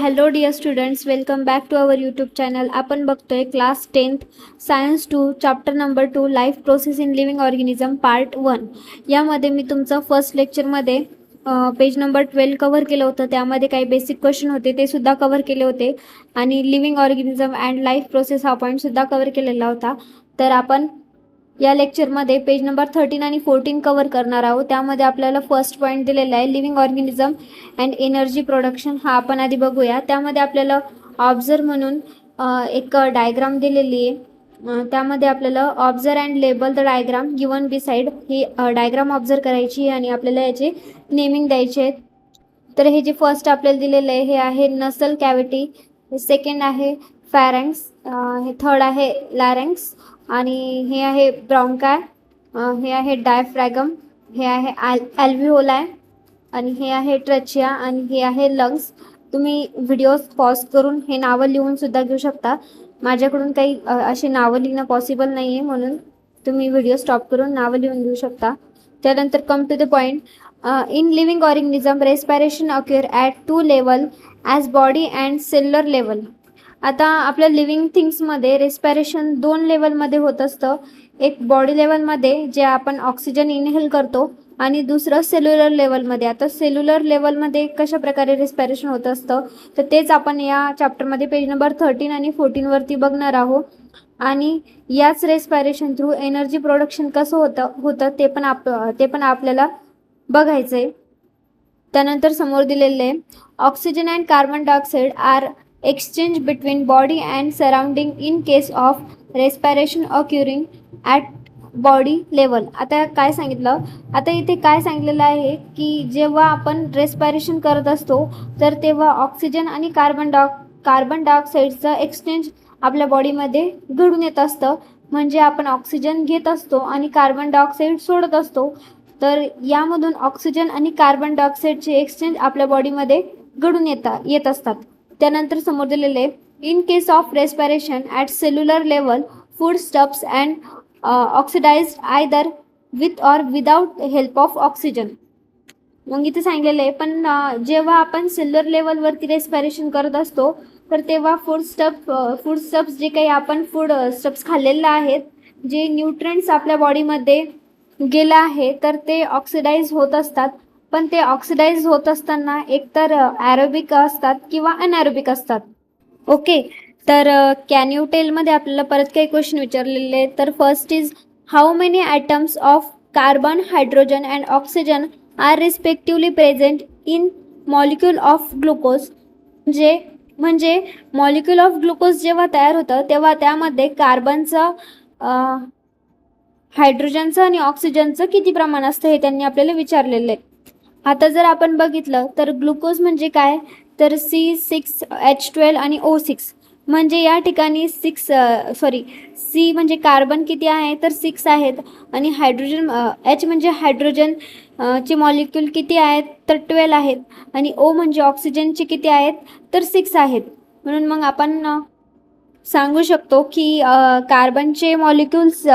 Hello dear students, welcome back to our YouTube channel. आपण बघतोय class 10th science 2 chapter number 2 life process in living organism part 1. यामध्ये मी तुमचं first लेक्चरमध्ये page number 12 cover केलं होतं. त्यामध्ये काही बेसिक क्वेश्चन होते ते सुद्धा कव्हर केले होते आणि living organism and life process हा पॉईंटसुद्धा कव्हर केलेला होता. तर आपण या लेक्चरमध्ये पेज नंबर 13 आणि 14 कव्हर करणार आहोत. त्यामध्ये आपल्याला फर्स्ट पॉईंट दिलेला आहे living organism and energy production. हा आपण आधी बघूया. त्यामध्ये आपल्याला ऑब्झर्व म्हणून एक डायग्राम दिलेली आहे. त्यामध्ये आपल्याला observe and label the diagram given beside he diagram observe करायची आणि आपल्याला याचे नेमिंग द्यायचे आहेत. तर हे जे फर्स्ट आपल्याला दिलेलं आहे हे आहे नसल कॅव्हिटी, हे सेकंड आहे फॅरेंक्स, हे थर्ड आहे लॅरेंक्स आणि हे आहे ब्रॉन्काय, हे आहे डायफ्रॅगम, हे आहे ॲल्व्हिओलाय आणि हे आहे ट्रचिया आणि हे आहे लंग्स. तुम्ही व्हिडिओ पॉज करून हे नावं लिहून सुद्धा घेऊ शकता. माझ्याकडून काही अशी नावं लिहिणं पॉसिबल नाही आहे, म्हणून तुम्ही व्हिडिओ स्टॉप करून नावं लिहून घेऊ शकता. त्यानंतर come to the point. In living organism respiration occur at 2 level as body and cellular level. आता आपल्या लिव्हिंग थिंग्समध्ये रेस्पिरेशन 2 लेवलमध्ये होत असतं. एक बॉडी लेवलमध्ये जे आपण ऑक्सिजन इनहेल करतो आणि दुसरं सेल्युलर लेवलमध्ये. आता सेल्युलर लेवलमध्ये कशा प्रकारे रेस्पिरेशन होत असतं तर तेच आपण या चॅप्टरमध्ये पेज नंबर 13 आणि 14 वरती बघणार आहोत. आणि याच रेस्पिरेशन थ्रू एनर्जी प्रोडक्शन कसं होतं ते पण आपल्याला बघायचं आहे. त्यानंतर समोर दिलेले आहे oxygen and carbon dioxide are exchange between body and surrounding in case of respiration occurring at body level. आता काय सांगितलं, आता इथे काय सांगितलेलं आहे की जेव्हा आपण रेस्पिरेशन करत असतो तर तेव्हा ऑक्सिजन आणि कार्बन डायऑक्साईडचं एक्सचेंज आपल्या बॉडीमध्ये घडून येत असतं. म्हणजे आपण ऑक्सिजन घेत असतो आणि कार्बन डायऑक्साईड सोडत असतो. तर यामधून ऑक्सिजन आणि कार्बन डायऑक्साईडचे एक्सचेंज आपल्या बॉडीमध्ये घडून येत असतात. त्यानंतर समोर दिलेले in case of respiration at cellular level food stuffs and oxidised either with or without help of oxygen. मग इथे सांगितलेलं आहे पण जेव्हा आपण सेल्युलर लेवलवरती रेस्पिरेशन करत असतो तर तेव्हा फूड स्टफ्स जे काही आपण फूड स्टफ्स खाल्लेले आहेत, जे न्यूट्रिएंट्स आपल्या बॉडीमध्ये गेलं आहे तर ते ऑक्सिडाइज होत असतात. पण ते ऑक्सिडाइज होत असताना एकतर ॲरोबिक असतात किंवा अनॲरोबिक असतात. ओके, तर कॅन यू टेलमध्ये आपल्याला परत काही क्वेश्चन विचारलेले आहेत. तर first is how many atoms of carbon, hydrogen and oxygen are respectively present in molecule of glucose. म्हणजे मॉलिक्यूल ऑफ ग्लुकोज जेव्हा तयार होतं तेव्हा त्यामध्ये कार्बनचं, हायड्रोजनचं आणि ऑक्सिजनचं किती प्रमाण असतं हे त्यांनी आपल्याला विचारलेलं आहे. आता जर आपण बघितलं तर ग्लुकोज म्हणजे काय, तर C6H12 आणि O6. म्हणजे या ठिकाणी सी म्हणजे कार्बन किती आहे तर 6 आहेत आणि हायड्रोजन H म्हणजे हायड्रोजन चे मॉलिक्यूल किती आहेत तर 12 आहेत आणि O म्हणजे ऑक्सिजनचे किती आहेत तर 6 आहेत. म्हणून मग आपण सांगू शकतो की कार्बनचे मॉलिक्यूल्स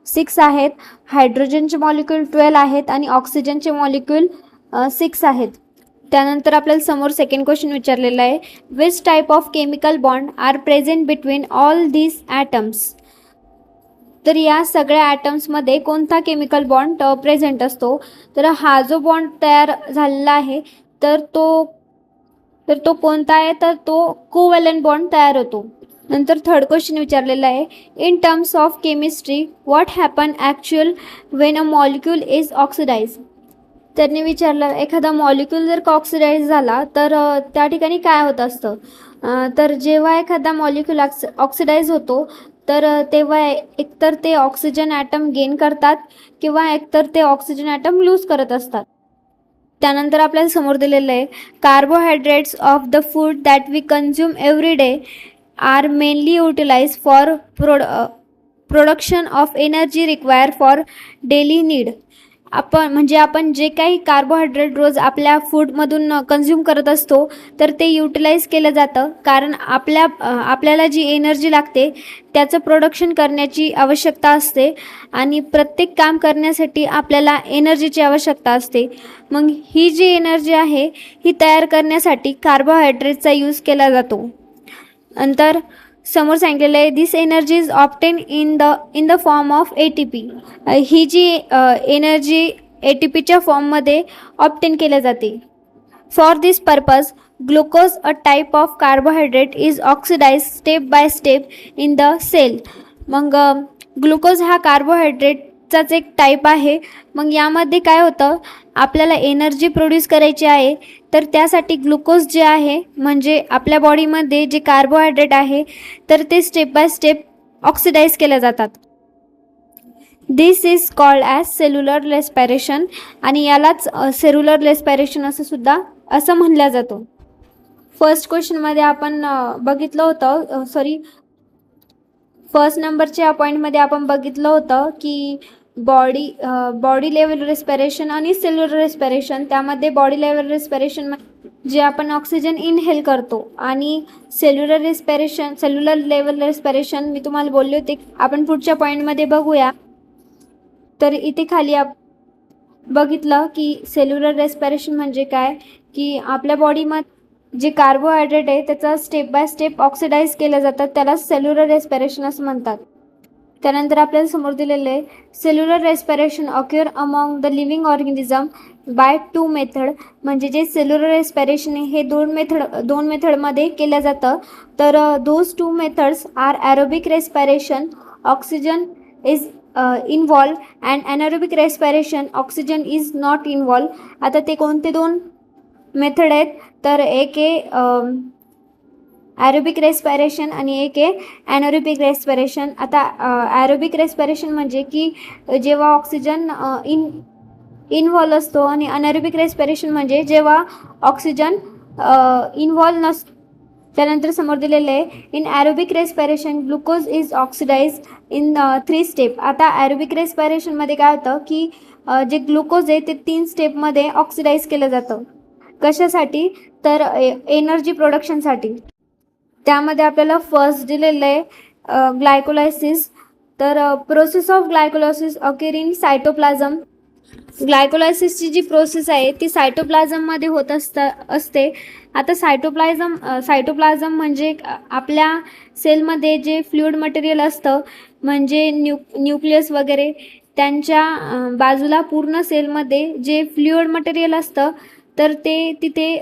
6 आहेत, हायड्रोजनचे मॉलिक्यूल 12 आहेत आणि ऑक्सिजनचे मॉलिक्यूल 6 आहेत. त्यानंतर आपल्याला समोर सेकंड क्वेश्चन विचारलेला आहे which type of chemical bond are present between all these atoms. तर या सगळ्या ॲटम्समध्ये कोणता केमिकल बॉन्ड प्रेझेंट असतो, तर हा जो बॉन्ड तयार झालेला आहे तर तो कोणता आहे तर तो कोव्हॅलंट बॉन्ड तयार होतो. नंतर थर्ड क्वेश्चन विचारलेला आहे in terms of chemistry what happen actual when a molecule is oxidise. त्यांनी विचारलं एखादा मॉलिक्यूल जर का ऑक्सिडाइज झाला तर त्या ठिकाणी काय होत असतं. तर जेव्हा एखादा मॉलिक्यूल ऑक्सिडाइज होतो तर तेव्हा एकतर ते ऑक्सिजन ॲटम गेन करतात किंवा एकतर ते ऑक्सिजन ॲटम लूज करत असतात. त्यानंतर आपल्याला समोर दिलेलं आहे carbohydrates of the food that we consume every day are mainly utilize for production of energy require for daily need. आपण जे काही कार्बोहायड्रेट रोज आपल्या फूडमधून कन्झ्युम करत असतो तर ते युटिलाइज केलं जातं, कारण आपल्याला जी एनर्जी लागते त्याचं प्रोडक्शन करण्याची आवश्यकता असते आणि प्रत्येक काम करण्यासाठी आपल्याला एनर्जीची आवश्यकता असते. मग ही जी एनर्जी आहे ही तयार करण्यासाठी कार्बोहायड्रेटचा यूज केला जातो. नंतर समोर सांगितलेलं आहे, this energy is obtain in the form of ATP. ही जी एनर्जी ATPच्या फॉर्ममध्ये ऑप्टेन केल्या जाते. For this purpose glucose, a type of carbohydrate, is oxidise step by step in the cell. मग ग्लुकोज हा कार्बोहायड्रेटचाच एक टाईप आहे. मग यामध्ये काय होतं, आपल्याला एनर्जी प्रोड्यूस करायची आहे तर त्यासाठी ग्लुकोज जे आहे म्हणजे आपल्या बॉडीमध्ये जे कार्बोहायड्रेट आहे तर ते स्टेप बाय स्टेप ऑक्सिडाइज केले जातात. This is called as cellular respiration आणि यालाच सेल्युलर रेस्पिरेशन असं म्हणलं जातं. फर्स्ट क्वेश्चनमध्ये आपण बघितलं होतं फर्स्ट नंबरच्या पॉईंटमध्ये आपण बघितलं होतं की बॉडी लेवल रेस्पिरेशन आणि सेल्युलर रेस्पिरेशन. त्यामध्ये बॉडी लेवल रेस्पिरेशन जे आपण ऑक्सिजन इनहेल करतो आणि सेल्युलर लेवल रेस्पिरेशन मी तुम्हाला बोलले होते. आपण पुढच्या पॉईंटमध्ये बघूया. तर इथे खाली बघितलं की सेल्युलर रेस्पिरेशन म्हणजे काय, की आपल्या बॉडीमध्ये जे कार्बोहायड्रेट आहे त्याचा स्टेप बाय स्टेप ऑक्सिडाइज केलं जातात, त्याला सेल्युलर रेस्पिरेशन असं म्हणतात. त्यानंतर आपल्याला समोर दिलेलं आहे, cellular respiration occur among the living organism by 2 method. म्हणजे जे सेल्युलर रेस्पिरेशन आहे हे दोन मेथडमध्ये केलं जातं. तर those 2 methods are aerobic respiration, oxygen is involve, and anaerobic respiration, oxygen is not involve. आता ते कोणते 2 मेथड आहेत, तर एक आहे ॲरोबिक रेस्पिरेशन आणि एक आहे ॲनारोबिक रेस्पिरेशन. आता ॲरोबिक रेस्पिरेशन म्हणजे की जेव्हा ऑक्सिजन इन्व्हॉल्व असतो आणि अनॅरोबिक रेस्पिरेशन म्हणजे जेव्हा ऑक्सिजन इन्व्हॉल्व नसतो. त्यानंतर समोर दिलेलं आहे, in aerobic respiration glucose is oxidise in 3 step. आता ॲरोबिक रेस्पिरेशनमध्ये काय होतं की जे ग्लुकोज आहे ते 3 स्टेपमध्ये ऑक्सिडाइज केलं जातं. कशासाठी, तर एनर्जी प्रोडक्शनसाठी. त्यामध्ये आपल्याला फर्स्ट दिलेलं आहे ग्लायकोलायसिस. तर process of glycolysis occur in cytoplasm. ग्लायकोलायसिसची जी प्रोसेस आहे ती सायटोप्लाझममध्ये होत असते. आता सायटोप्लाझम म्हणजे आपल्या सेलमध्ये जे फ्लुइड मटेरियल असतं म्हणजे न्यूक्लियस वगैरे, त्यांच्या बाजूला पूर्ण सेलमध्ये जे फ्लुइड मटेरियल असतं तर ते तिथे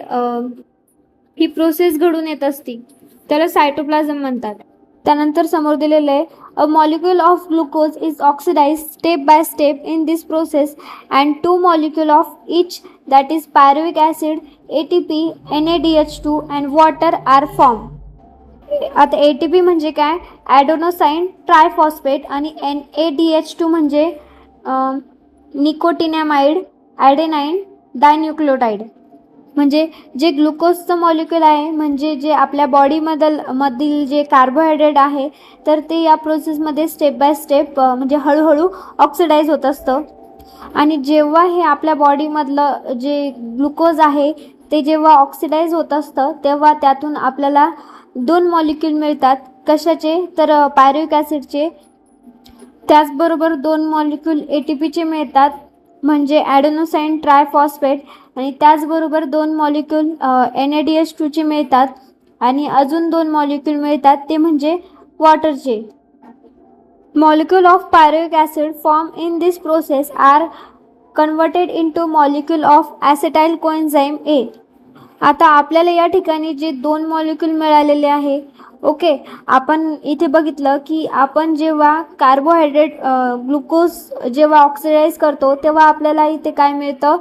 ही प्रोसेस घडून येत असते, त्याला सायटोप्लाझम म्हणतात. त्यानंतर समोर दिलेलं आहे, a molecule of glucose is oxidise step by step in this process and 2 molecule of each, that is pyruvic acid, ATP, NADH2 and water are form. आता ATP म्हणजे काय, ॲडेनोसाईन ट्रायफॉस्फेट, आणि NADH2 म्हणजे निकोटिनॅमाइड ॲडेनाईन डायन्यूक्लियोटाइड. म्हणजे जे ग्लुकोजचं मॉलिक्यूल आहे म्हणजे जे आपल्या बॉडीमधील जे कार्बोहायड्रेट आहे तर ते या प्रोसेसमध्ये स्टेप बाय स्टेप म्हणजे हळूहळू ऑक्सिडाइज होत असतं. आणि जेव्हा हे आपल्या बॉडीमधलं जे ग्लुकोज आहे ते जेव्हा ऑक्सिडाइज होत असतं तेव्हा त्यातून आपल्याला 2 मॉलिक्यूल मिळतात. कशाचे, तर पायरुविक ॲसिडचे. त्याचबरोबर 2 मॉलिक्यूल ATPचे मिळतात म्हणजे ॲडेनोसाईन ट्रायफॉस्फेट, आणि त्याचबरोबर 2 मॉलिक्यूल NADH2चे मिळतात आणि अजून 2 मॉलिक्यूल मिळतात ते म्हणजे वॉटरचे. Molecule of pyruvic acid form in this process are converted into molecule of acetyl coenzyme A. आता आपल्याला या ठिकाणी जे 2 मॉलिक्यूल मिळालेले आहे, ओके, आपण इथे बघितलं की आपण जेव्हा कार्बोहायड्रेट ग्लुकोज जेव्हा ऑक्सिडाइज करतो तेव्हा आपल्याला इथे काय मिळतं,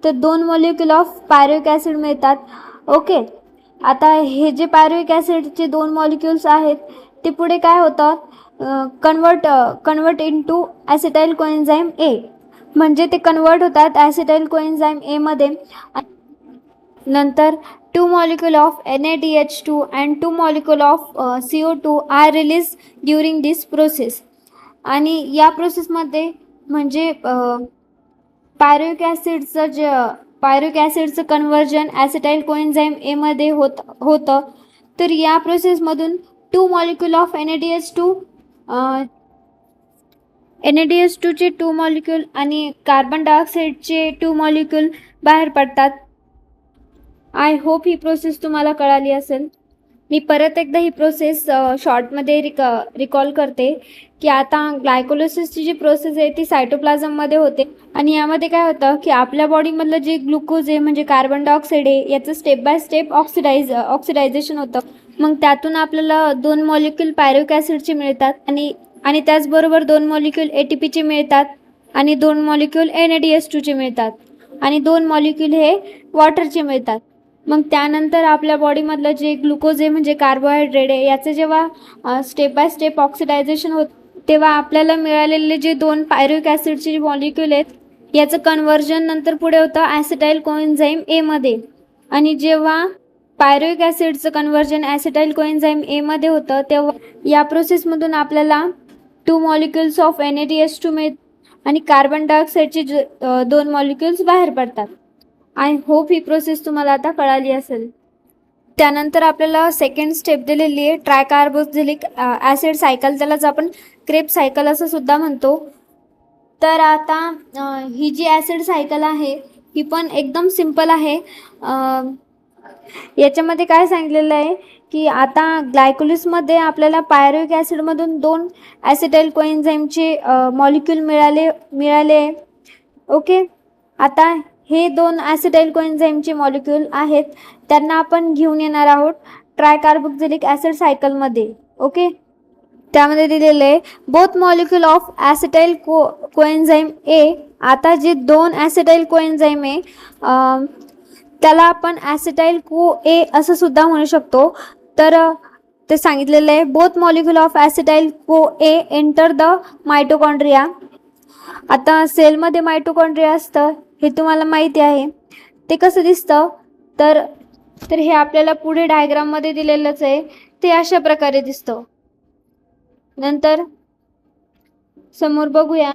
तर 2 मॉलिक्यूल ऑफ पायरुविक ॲसिड मिळतात. ओके, आता हे जे पायरुविक ॲसिडचे 2 मॉलिक्यूल्स आहेत ते पुढे काय होतं, कन्वर्ट इनटू ॲसेटाइल कोएन्झाइम A, म्हणजे ते कन्वर्ट होतात ॲसेटाइल कोएन्झाइम A मध्ये. नंतर 2 molecule of NADH2 and 2 molecule of CO2 are released during this process. आणि या प्रोसेसमध्ये म्हणजे पायरुविक ॲसिडचं कन्व्हर्जन ॲसिटाईल कोएन्झाईम एमध्ये होतं. तर या प्रोसेसमधून 2 मॉलिक्यूल ऑफ NADH2चे 2 मॉलिक्यूल आणि कार्बन डायऑक्साईडचे 2 मॉलिक्यूल बाहेर पडतात. आय होप ही प्रोसेस तुम्हाला कळाली असेल. मी परत एकदा ही प्रोसेस शॉर्टमध्ये रिकॉल करते की आता ग्लायकोलिसिसची जी प्रोसेस आहे ती सायटोप्लाझममध्ये होते आणि यामध्ये काय होतं की आपल्या बॉडीमधलं जे ग्लुकोज आहे म्हणजे कार्बन डायऑक्साईड आहे याचं स्टेप बाय स्टेप ऑक्सिडायझेशन होतं. मग त्यातून आपल्याला 2 मॉलिक्यूल पायरुविक ॲसिडचे मिळतात आणि त्याचबरोबर 2 मॉलिक्यूल ATPचे मिळतात आणि 2 मॉलिक्यूल NADH2चे मिळतात आणि 2 मॉलिक्यूल हे वॉटरचे मिळतात. मग त्यानंतर आपल्या बॉडीमधलं जे ग्लुकोज आहे म्हणजे कार्बोहायड्रेट आहे याचं जेव्हा स्टेप बाय स्टेप ऑक्सिडायझेशन होतं तेव्हा आपल्याला मिळालेले जे 2 पायरुविक ॲसिडचे मॉलिक्यूल आहेत याचं कन्व्हर्जन नंतर पुढे होतं ॲसिटाईल कोएन्झाईम एमध्ये आणि जेव्हा पायरुविक ॲसिडचं कन्व्हर्जन ॲसिटाईल कोएन्झाईम एमध्ये होतं तेव्हा या प्रोसेसमधून आपल्याला 2 मॉलिक्युल्स ऑफ NADH2 मिळतात आणि कार्बन डायऑक्साईडचे 2 मॉलिक्युल्स बाहेर पडतात. आय होप ही प्रोसेस तुम्हाला आता कळाली असेल. त्यानंतर आपल्याला सेकंड स्टेप दिलेली आहे ट्रायकार्बोक्झिलिक ॲसिड सायकल, त्यालाच आपण क्रेब सायकल असं सुद्धा म्हणतो. तर आता ही जी ॲसिड सायकल आहे ही पण एकदम सिंपल आहे. याच्यामध्ये काय सांगितलेलं आहे की आता ग्लायकोलिसमध्ये आपल्याला पायरुविक ॲसिडमधून 2 ॲसिटाईल कोएन्झाईमचे मॉलिक्यूल मिळाले. ओके, आता हे 2 ॲसिटाईल कोएन्झाईमचे मॉलिक्यूल आहेत त्यांना आपण घेऊन येणार आहोत ट्रायकार्बोक्झिलिक ॲसिड सायकलमध्ये. ओके, त्यामध्ये दिलेलं आहे बोथ मॉलिक्यूल ऑफ ॲसिटाईल कोएन्झाईम ए. आता जे 2 ॲसिटाईल कोएन्झाईम आहे त्याला आपण ॲसिटाईल को ए असं सुद्धा म्हणू शकतो. तर ते सांगितलेलं आहे बोथ मॉलिक्यूल ऑफ ॲसिटाईल को ए एंटर द मायटोकॉन्ड्रिया. आता सेलमध्ये मायटोकॉन्ड्रिया असतं हे तुम्हाला माहिती आहे. ते कसं दिसतं तर हे आपल्याला पुढे डायग्राममध्ये दिलेलंच आहे. ते अशा प्रकारे दिसतं. नंतर समोर बघूया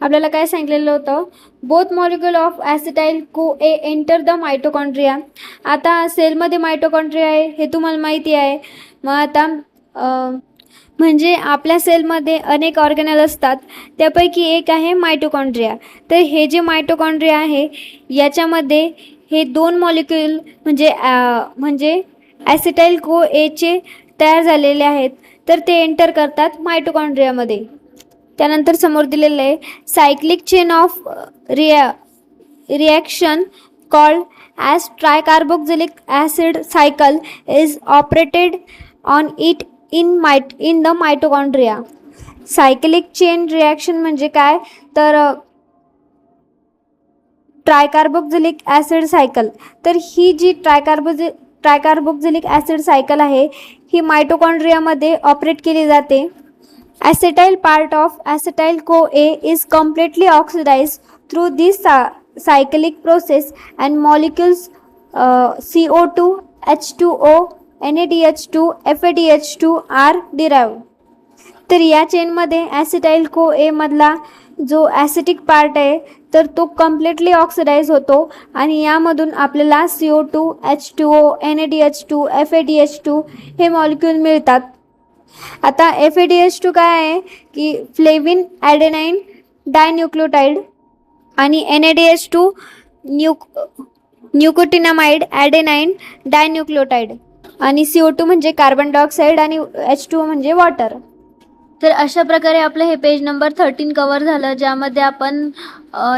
आपल्याला काय सांगितलेलं होतं बोथ मॉलिक्यूल ऑफ ॲसिटाईल को ए एंटर द मायटोकॉन्ड्रिया. आता सेलमध्ये मायटोकॉन्ड्रिया आहे हे तुम्हाला माहिती आहे. मग आता म्हणजे आपल्या सेलमध्ये अनेक ऑर्गॅनल असतात त्यापैकी एक आहे मायटोकॉन्ड्रिया. तर हे जे मायटोकॉन्ड्रिया आहे याच्यामध्ये हे 2 मॉलिक्यूल म्हणजे ॲसिटाईल को एचे तयार झालेले आहेत तर ते एंटर करतात मायटोकॉन्ड्रियामध्ये. त्यानंतर समोर दिलेलं आहे cyclic chain of reaction called as tricarboxylic acid cycle is operated on it in the mitochondria. Cyclic chain reaction म्हणजे काय तर ट्रायकार्बोक्झिलिक ॲसिड सायकल. तर ही जी ट्रायकार्बोक्झिलिक ॲसिड सायकल आहे ही मायटोकॉन्ड्रियामध्ये ऑपरेट केली जाते. Acetyl part of acetyl CoA is completely oxidized through this cyclic process and molecules CO2, H2O, NADH2, FADH2 are derived. तर या चेनमध्ये ॲसिटाईल को ए मधला जो ॲसिटिक पार्ट आहे तर तो कम्प्लिटली ऑक्सिडाइज होतो आणि यामधून आपल्याला CO2, H2O, NADH2, FADH2 हे मॉलिक्यूल मिळतात. आता FADH2 काय आहे की फ्लेविन ॲडेनाईन डायन्यूक्लियोटाइड आणि NADH2 न्यूकोटिनामाइड ॲडेनाईन डायन्यूक्लियोटाइड आणि CO2 म्हणजे कार्बन डायऑक्साईड आणि H2O म्हणजे वॉटर. तर अशा प्रकारे आपलं हे पेज नंबर 13 कवर झालं ज्यामध्ये आपण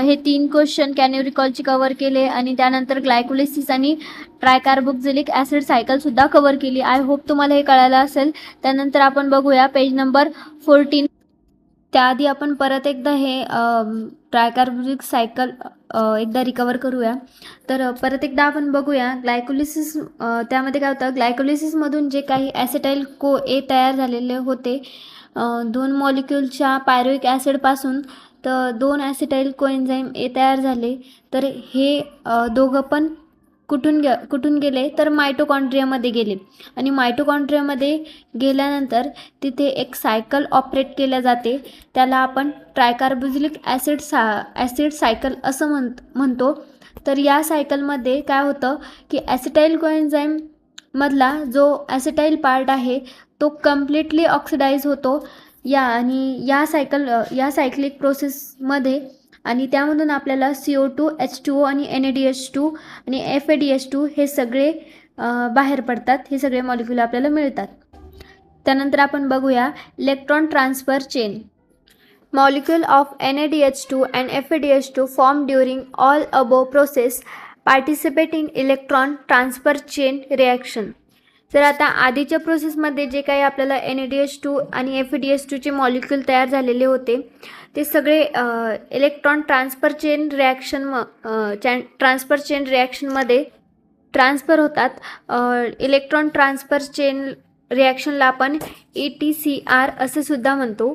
हे 3 क्वेश्चन कॅन यू रिकॉलची कवर केले आणि त्यानंतर ग्लायकोलिसिस आणि ट्रायकार्बोक्झिलिक ॲसिड सायकलसुद्धा कवर केली. आय होप तुम्हाला हे कळालं असेल. त्यानंतर आपण बघूया पेज नंबर 14. त्याआधी आपण परत एकदा हे ट्रायकार्बोक्झिलिक सायकल एकदा रिकवर करूया. तर परत एकदा आपण बघूया ग्लायकोलिसिस. त्यामध्ये काय होतं ग्लायकोलिसिसमधून जे काही ॲसिटाईल को ए तयार झालेले होते 2 मॉलिक्यूलच्या पायरुविक ॲसिडपासून तर 2 ॲसिटाईल कोएन्झाईम ए तयार झाले. तर हे दोघं पण कुठून गेले तर मायटोकॉन्ड्रियामध्ये गेले आणि मायटोकॉन्ड्रियामध्ये गेल्यानंतर तिथे एक सायकल ऑपरेट केल्या जाते, त्याला आपण ट्रायकार्बोझिलिक ॲसिड सायकल असं म्हणतो. तर या सायकलमध्ये काय होतं की ॲसिटाइल कोएन्झाईम मधला जो ॲसिटाइल पार्ट आहे तो कम्प्लिटली ऑक्सिडाइज होतो या सायक्लिक प्रोसेसमध्ये आणि त्यामधून आपल्याला CO2, H2O आणि NaDH2 आणि FADH2 हे सगळे बाहेर पडतात, हे सगळे मॉलिक्यूल आपल्याला मिळतात. त्यानंतर आपण बघूया electron transfer chain. Molecule of NaDH2 and FADH2 formed during all above process participate in electron transfer chain reaction. तर आता आधीच्या प्रोसेसमध्ये जे काही आपल्याला NaDH2 आणि FADH2चे मॉलिक्यूल तयार झालेले होते ते सगळे इलेक्ट्रॉन ट्रान्सफर चेन रिॲक्शनमध्ये ट्रान्सफर होतात. इलेक्ट्रॉन ट्रान्सफर चेन रिॲक्शनला आपण ETCR असे सुद्धा म्हणतो.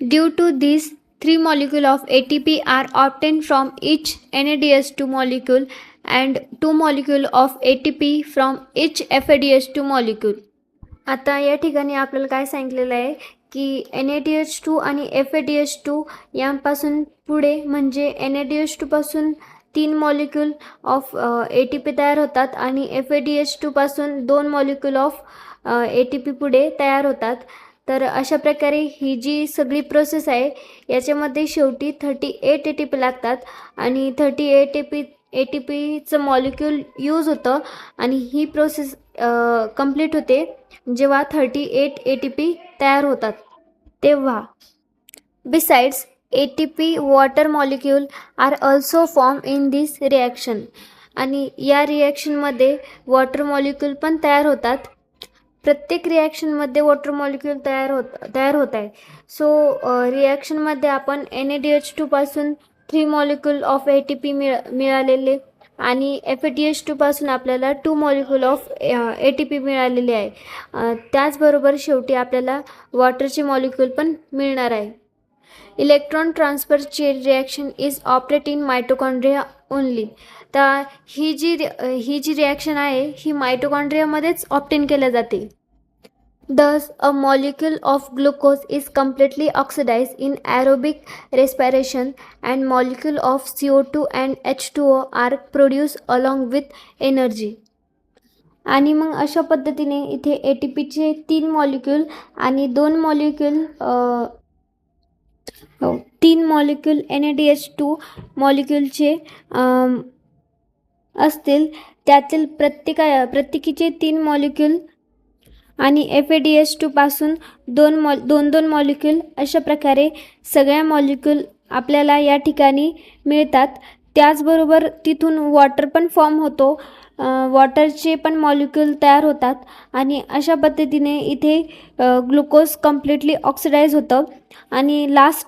Due to this, 3 molecules of ATP are obtained from each NaDH2 molecule and 2 molecules of ATP from each FADH2 molecule. आता या ठिकाणी आपल्याला काय सांगितलेलं आहे की NaDH2 आणि FADH2 यांपासून पुढे म्हणजे NaDH2 पासून 3 मॉलिक्यूल ऑफ ATP तयार होतात आणि FADH2 पासून 2 मॉलिक्यूल ऑफ ATP पुढे तयार होतात. तर अशा प्रकारे ही जी सगळी प्रोसेस आहे याच्यामध्ये शेवटी 38 ATP लागतात आणि 38 ATPचं मॉलिक्यूल यूज होतं आणि ही प्रोसेस कंप्लीट होते जेव्हा 38 ATP तयार होतात तेव्हा. Besides ATP water molecule are also form in this reaction. आणि या रिॲक्शनमध्ये वॉटर मॉलिक्यूल पण तयार होतात. प्रत्येक रिॲक्शनमध्ये वॉटर मॉलिक्यूल तयार होत आहे. सो रिॲक्शनमध्ये आपण NaDH2 पासून 3 मॉलिक्यूल ऑफ ATP मिळालेले आणि FADH2 पासून आपल्याला 2 मॉलिक्यूल ऑफ ATP मिळालेले आहे. त्याचबरोबर शेवटी आपल्याला वॉटरचे मॉलिक्यूल पण मिळणार आहे. Electron transfer chain reaction is operate in mitochondria only. तर ही जी रिॲक्शन आहे ही मायटोकॉन्ड्रियामध्येच ऑप्टेन केल्या जाते. Thus, a molecule of glucose is completely oxidized in aerobic respiration and molecule of CO2 and H2O are produced along with energy. आणि मग अशा पद्धतीने इथे ATPचे 3 molecule आणि 2 मॉलिक्यूल 3 मॉलिक्यूल NaDH2 मॉलिक्यूलचे असतील. त्यातील प्रत्येकीचे 3 मॉलिक्यूल आणि FADH2 पासून 2 मॉलिक्यूल अशा प्रकारे सगळ्या मॉलिक्यूल आपल्याला या ठिकाणी मिळतात. त्याचबरोबर तिथून वॉटर पण फॉर्म होतो, वॉटरचे पण मॉलिक्यूल तयार होतात आणि अशा पद्धतीने इथे ग्लुकोज कम्प्लिटली ऑक्सिडाइज होतं. आणि लास्ट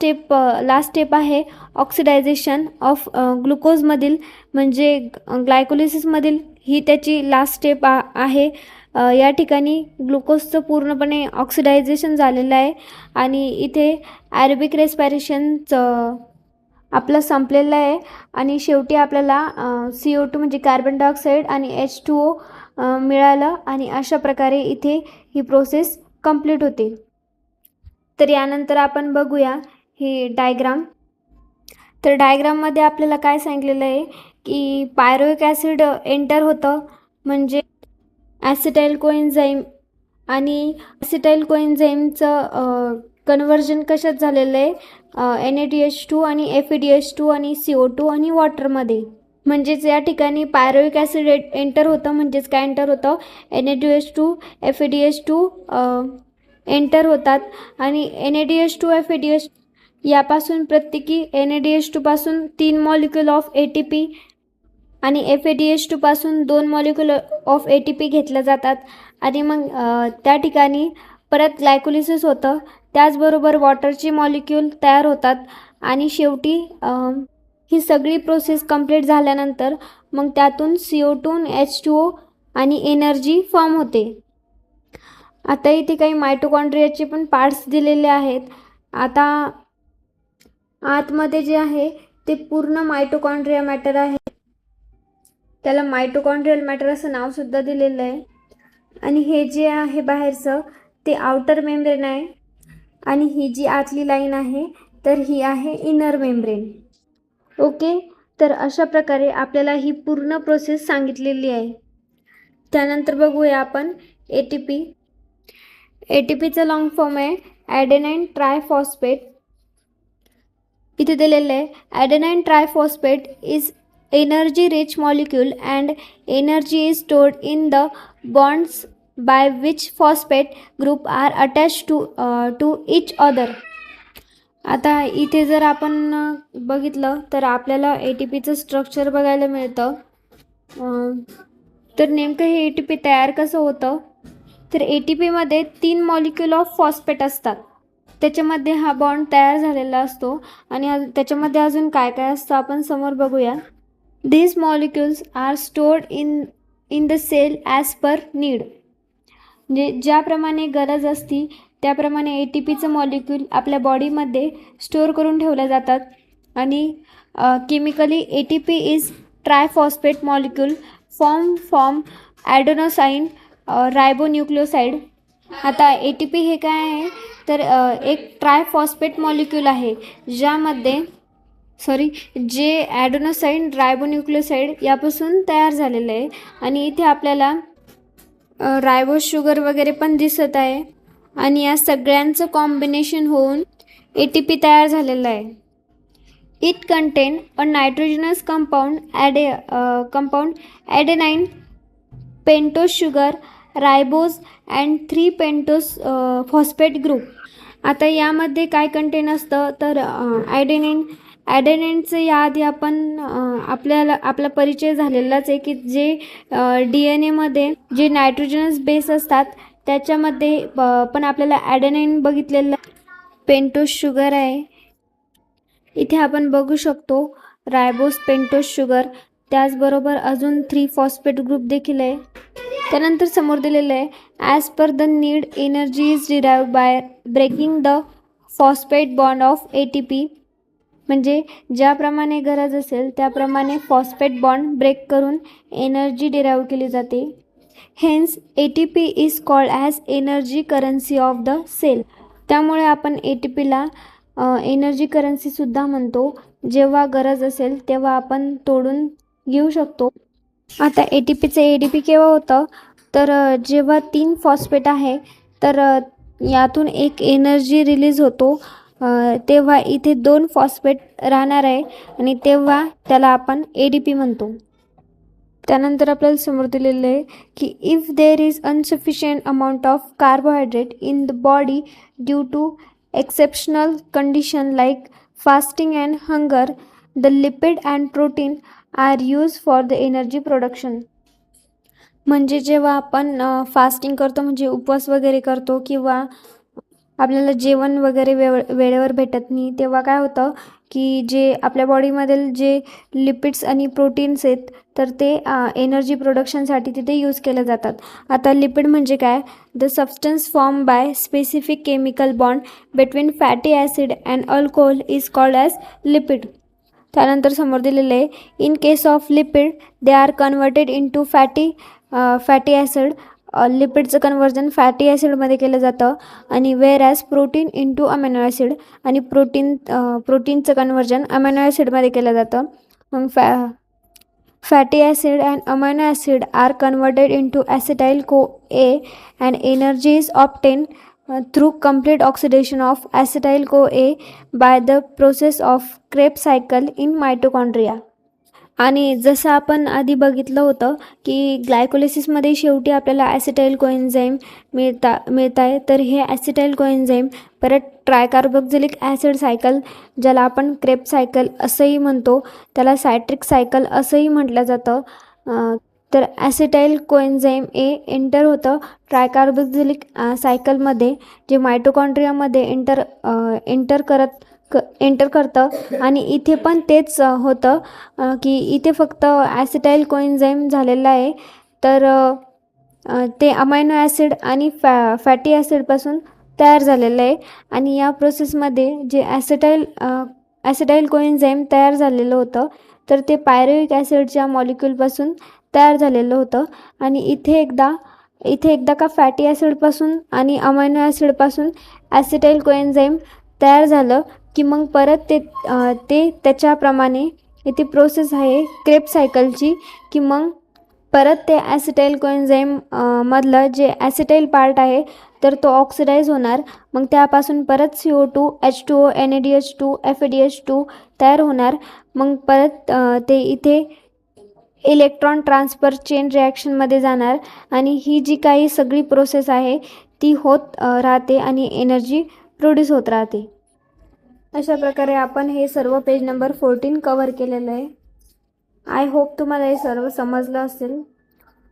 स्टेप आहे ऑक्सिडायझेशन ऑफ ग्लुकोजमधील म्हणजे ग्लायकोलिसिसमधील ही त्याची लास्ट स्टेप आहे. या ठिकाणी ग्लुकोजचं पूर्णपणे ऑक्सिडायझेशन झालेलं आहे आणि इथे ॲरोबिक रेस्पिरेशनचं आपलं संपलेलं आहे आणि शेवटी आपल्याला CO2 म्हणजे कार्बन डायऑक्साईड आणि H2O मिळालं आणि अशा प्रकारे इथे ही प्रोसेस कंप्लीट होते. तर यानंतर आपण बघूया ही डायग्राम. तर डायग्राममध्ये आपल्याला काय सांगितलेलं आहे की पायरुव्हिक ॲसिड एंटर होतं म्हणजे ॲसिटाइल कोएन्झाईम आणि ॲसिटाइल कोएन्झाईमचं कन्व्हर्जन कशात झालेलं आहे NaDH2 आणि FADH2 आणि CO2 आणि वॉटरमध्ये. म्हणजेच या ठिकाणी पायरुव्हिक ॲसिड एंटर होतं म्हणजेच काय एंटर होतं NaDH2 FADH2 एंटर होतात आणि NaDH2 FADH यापासून प्रत्येकी NaDH2 पासून 3 मॉलिक्यूल ऑफ ATP आणि FADH2 पासून 2 मॉलिक्यूल ऑफ ATP घेतल्या जातात आणि मग त्या ठिकाणी परत ग्लायकोलिसिस होतं. त्याचबरोबर वॉटरचे मॉलिक्यूल तयार होतात आणि शेवटी ही सगळी प्रोसेस कंप्लीट झाल्यानंतर मग त्यातून CO2 H2O आणि एनर्जी फॉर्म होते. आता इथे काही मायटोकॉन्ड्रियाचे पण पार्ट्स दिलेले आहेत. आता आतमध्ये जे आहे ते पूर्ण मायटोकॉन्ड्रिया मॅटर आहे. त्याला मायटोकॉन्ड्रियल मॅटर असं नावसुद्धा दिलेलं आहे. आणि हे जे आहे बाहेरचं ते आउटर मेम्ब्रेन आहे आणि ही जी आतली लाईन आहे तर ही आहे इनर मेम्ब्रेन. ओके, तर अशा प्रकारे आपल्याला ही पूर्ण प्रोसेस सांगितलेली आहे. त्यानंतर बघूया आपण ATP. ATPचा लॉंग फॉर्म आहे ॲडेनाईन ट्रायफॉस्फेट. इथे दिलेलं आहे adenine triphosphate is energy rich molecule and energy is stored in the bonds by which phosphate group are attach to each other. आता इथे जर आपण बघितलं तर आपल्याला ATPचं स्ट्रक्चर बघायला मिळतं. तर नेमकं हे ATP तयार कसं होतं, तर ATPमध्ये 3 मॉलिक्यूल ऑफ फॉस्फेट असतात. त्याच्यामध्ये हा बॉन्ड तयार झालेला असतो आणि त्याच्यामध्ये अजून काय काय असतं आपण समोर बघूया. These molecules are stored in the cell as per need. म्हणजे ज्याप्रमाणे गरज असती त्याप्रमाणे ATPचं मॉलिक्यूल आपल्या बॉडीमध्ये स्टोअर करून ठेवल्या जातात. आणि chemically ATP is triphosphate molecule form adenosine ribonucleoside. आता ATP हे काय आहे तर एक ट्रायफॉस्फेट मॉलिक्यूल आहे जे ॲडेनोसाईन रायबोन्यूक्लियोसाइड यापासून तयार झालेलं आहे. आणि इथे आपल्याला रायबोस शुगर वगैरे पण दिसत आहे आणि या सगळ्यांचं कॉम्बिनेशन होऊन ATP तयार झालेलं आहे. It contain a nitrogenous compound adenine, pentose sugar, ribose and 3 pentose phosphate group. आता यामध्ये काय कंटेन असतं तर ॲडेनाईनचं याआधी आपण आपला परिचय झालेलाच आहे की जे DNA जे नायट्रोजनस बेस असतात त्याच्यामध्ये पण आपल्याला ॲडेनाईन बघितलेलं. पेंटोस शुगर आहे इथे आपण बघू शकतो, रायबोस पेंटोस शुगर, त्याचबरोबर अजून 3 फॉस्फेट ग्रुप देखील आहे. त्यानंतर समोर दिलेलं आहे as per the need energy is derived by breaking the phosphate bond of ATP. म्हणजे ज्याप्रमाणे गरज असेल त्याप्रमाणे फॉस्फेट बॉन्ड ब्रेक करून एनर्जी डिराइव्ह केली जाते. Hence ATP is called as energy currency of the cell. त्यामुळे आपण ATPला एनर्जी करन्सीसुद्धा म्हणतो. जेव्हा गरज असेल तेव्हा आपण तोडून घेऊ शकतो. आता ATPचं ADP केव्हा होतं तर जेव्हा 3 फॉस्फेट आहे तर यातून एक एनर्जी रिलीज होतो, तेव्हा इथे 2 फॉस्फेट राहणार आहे आणि तेव्हा त्याला आपण ADP म्हणतो. त्यानंतर आपल्याला समोर दिलेलं आहे की if there is insufficient amount of carbohydrate in the body due to exceptional condition like fasting and hunger, the lipid and protein are use for the energy production. म्हणजे जेव्हा आपण फास्टिंग करतो म्हणजे उपवास वगैरे करतो किंवा आपल्याला जेवण वगैरे वेळेवर भेटत नाही तेव्हा काय होतं की जे आपल्या बॉडीमधील जे लिपिड्स आणि प्रोटीन्स आहेत तर ते एनर्जी प्रोडक्शनसाठी तिथे यूज केले जातात. आता लिपिड म्हणजे काय, the substance form by specific chemical bond between fatty acid and alcohol is called as lipid. त्यानंतर समोर दिलेलं आहे in case of lipid they are converted into fatty acid. लिपिडचं कन्वर्जन फॅटी ॲसिडमध्ये केलं जातं आणि where as protein into amino acid, आणि प्रोटीनचं कन्वर्जन अमेनो ॲसिडमध्ये केलं जातं. मग fatty acid and amino acid are converted into acetyl CoA and energy is obtain through complete oxidation of acetyl CoA by the process of Krebs cycle in mitochondria. आणि जसं आपण आधी बघितलं होतं की ग्लायकोलिसिसमध्ये शेवटी आपल्याला ॲसिटाईल कोएन्झाईम मिळत आहे. तर हे ॲसिटाईल कोएन्झाईम परत ट्रायकार्बोक्झिलिक ॲसिड सायकल, ज्याला आपण क्रेब्स सायकल असंही म्हणतो, त्याला सायट्रिक सायकल असंही म्हटलं जातं. तर ॲसिटाईल कोएन्झाईम एंटर होतं ट्रायकार्बोक्झिलिक सायकलमध्ये, जे मायटोकॉन्ड्रियामध्ये एंटर करतं. आणि इथे पण तेच होतं की इथे फक्त ॲसिटाईल कोएन्झाईम झालेलं आहे. तर ते अमायनो ॲसिड आणि फॅटी ॲसिडपासून तयार झालेलं आहे. आणि या प्रोसेसमध्ये जे ॲसिटाईल कोएन्झाईम तयार झालेलं होतं तर ते पायरुव्हिक ॲसिडच्या मॉलिक्यूलपासून तयार झालेलं होतं. आणि इथे एकदा का फॅटी ॲसिडपासून आणि अमायनो ॲसिडपासून ॲसिटाइल कोएन्झाईम तयार झालं की मग परत ते त्याच्याप्रमाणे इथे प्रोसेस आहे क्रेब सायकलची, की मग परत ते ॲसिटाइल कोएन्झाईम मधलं जे ॲसिटाइल पार्ट आहे तर तो ऑक्सिडाइज होणार. मग त्यापासून परत CO2, H2O, NADH2, FADH2 तयार होणार. मग परत ते इथे इलेक्ट्रॉन ट्रान्सफर चेन रिॲक्शनमध्ये जाणार आणि ही जी काही सगळी प्रोसेस आहे ती होत राहते आणि एनर्जी प्रोड्यूस होत राहते. अशा प्रकारे आपण हे सर्व पेज नंबर 14 कव्हर केलेलं आहे. आय होप तुम्हाला हे सर्व समजलं असेल.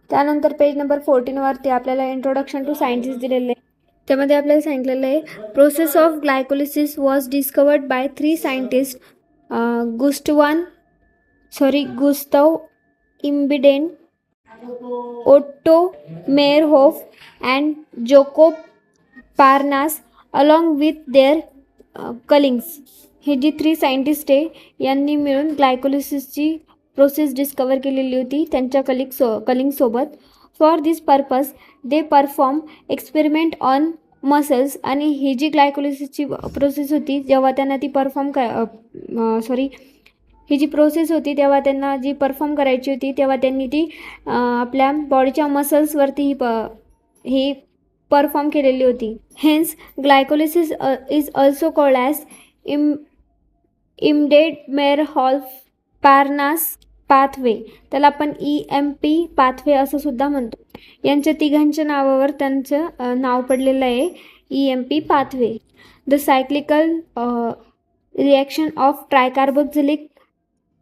त्यानंतर पेज नंबर 14वरती आपल्याला इंट्रोडक्शन टू सायंटिस्ट दिलेलं आहे. त्यामध्ये आपल्याला सांगितलेलं आहे process of glycolysis was discovered by 3 scientist, Gustav Embden, Otto Meyerhof and Jakob Parnas along with their colleagues. हे जी 3 सायंटिस्ट आहे यांनी मिळून ग्लायकोलिसिसची प्रोसेस डिस्कवर केलेली होती त्यांच्या कलिंगसोबत. For this purpose they perform experiment on muscles. आणि ही जी ग्लायकोलिसिसची प्रोसेस होती जेव्हा त्यांना ती ही जी प्रोसेस होती तेव्हा त्यांना जी परफॉर्म करायची होती तेव्हा त्यांनी ती आपल्या बॉडीच्या मसल्सवरती ही परफॉर्म केलेली होती. Hence glycolysis is also called as Embden Meyerhof Parnas pathway. त्याला आपण EMP पाथवे असं सुद्धा म्हणतो. यांच्या तिघांच्या नावावर त्यांचं नाव पडलेलं आहे EMP pathway. The cyclical reaction of tricarboxylic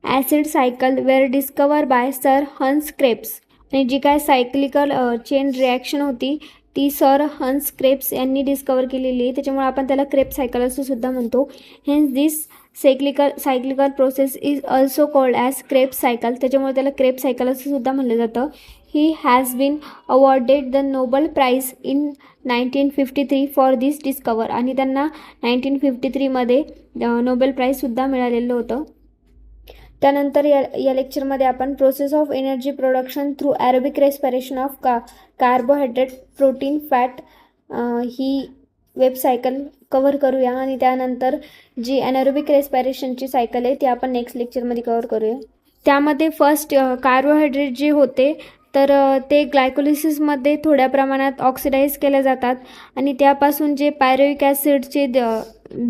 acid cycle were discover by sir Hans Krebs. आणि जी काय सायक्लिकल चेन रिॲक्शन होती ती सर हन्स क्रेब्स यांनी डिस्कवर केलेली आहे, त्याच्यामुळे आपण त्याला क्रेब सायकल असं सुद्धा म्हणतो. Hence this cyclical process is also called as Kreb cycle. त्याच्यामुळे त्याला क्रेब सायकल असं सुद्धा म्हणलं जातं. He has been awarded the Nobel prize in 1953 for this discover. आणि त्यांना 1953मध्ये नोबेल प्राईजसुद्धा मिळालेलं होतं. त्यानंतर या लेक्चरमध्ये आपण process of energy production through aerobic respiration of carbohydrate, protein, fat he web cycle cover करूया. आणि त्यानंतर जी ॲनारोबिक रेस्पिरेशनची सायकल आहे ती आपण नेक्स्ट लेक्चरमध्ये कव्हर करूया. त्यामध्ये फर्स्ट कार्बोहायड्रेट जे होते तर ते ग्लायकोलिसिसमध्ये थोड्या प्रमाणात ऑक्सिडाईज केले जातात आणि त्यापासून जे पायरुव्हिक ॲसिडचे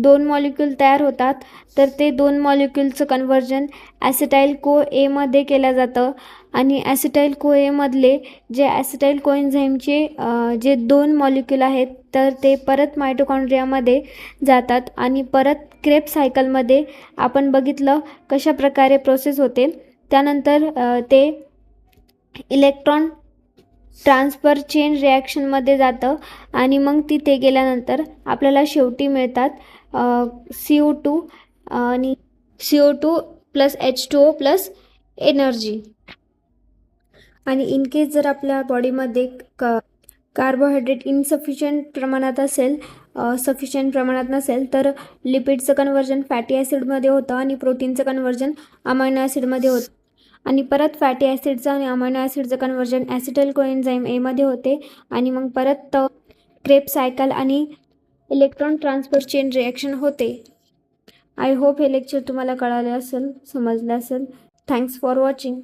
2 मॉलिक्यूल तयार होतात तर ते 2 मॉलिक्यूलचं कन्व्हर्जन ॲसिटाइल CoA मध्ये केलं जातं. आणि ॲसिटाइल CoA मधले जे ॲसिटाइल कोएन्झाईमचे जे 2 मॉलिक्यूल आहेत तर ते परत मायटोकॉन्ड्रियामध्ये जातात आणि परत क्रेब सायकलमध्ये आपण बघितलं कशा प्रकारे प्रोसेस होते. त्यानंतर ते इलेक्ट्रॉन ट्रान्सफर चेन रिॲक्शनमध्ये जातं आणि मग तिथे गेल्यानंतर आपल्याला शेवटी मिळतात CO2 आणि CO2 plus H2O plus energy. आणि इन केस जर आपल्या बॉडीमध्ये कार्बोहायड्रेट सफिशियंट प्रमाणात नसेल तर लिपिडचं कन्व्हर्जन फॅटी ॲसिडमध्ये होतं आणि प्रोटीनचं कन्व्हर्जन अमायनो ॲसिडमध्ये होतं. आणि परत फॅटी ॲसिडचं आणि अमायनो ॲसिडचं कन्व्हर्जन ॲसिटाइल कोएन्झाईम A मध्ये होते आणि मग परत क्रेब सायकल आणि इलेक्ट्रॉन ट्रान्सफर चेन रिॲक्शन होते. आय होप हे लेक्चर तुम्हाला कळाले असेल, समजलं असेल. Thanks for watching.